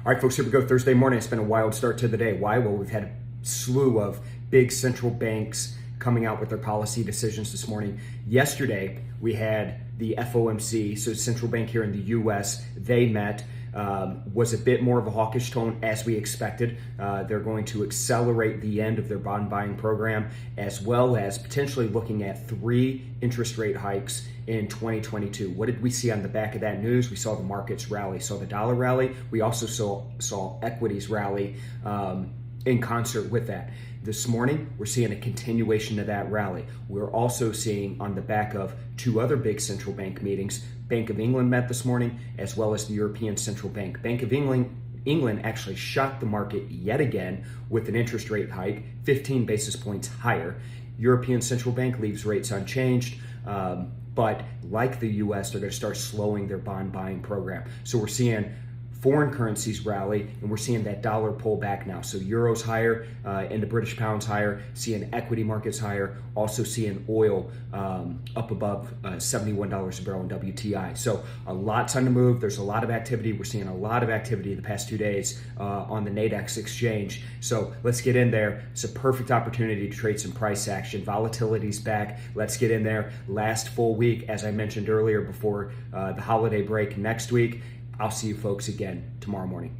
All right, folks, here we go. Thursday morning. It's been a wild start to the day. Why? Well, we've had a slew of big central banks coming out with their policy decisions this morning. Yesterday, we had the FOMC, so central bank here in the U.S. They met. Was a bit more of a hawkish tone as we expected. They're going to accelerate the end of their bond buying program, as well as potentially looking at 3 interest rate hikes in 2022. What did we see on the back of that news? We saw the markets rally, saw the dollar rally. We also saw equities rally in concert with that. This morning, we're seeing a continuation of that rally. We're also seeing on the back of 2 other big central bank meetings. Bank of England met this morning, as well as the European Central Bank. Bank of England actually shocked the market yet again with an interest rate hike, 15 basis points higher. European Central Bank leaves rates unchanged, but like the US, they're going to start slowing their bond buying program. So we're seeing foreign currencies rally, and we're seeing that dollar pull back now. So euros higher and the British pounds higher, seeing equity markets higher, also seeing oil up above $71 a barrel in WTI. So a lot's on the move. There's a lot of activity. We're seeing a lot of activity the past 2 days on the Nadex exchange. So let's get in there. It's a perfect opportunity to trade some price action. Volatility's back. Let's get in there. Last full week, as I mentioned earlier, before the holiday break next week. I'll see you folks again tomorrow morning.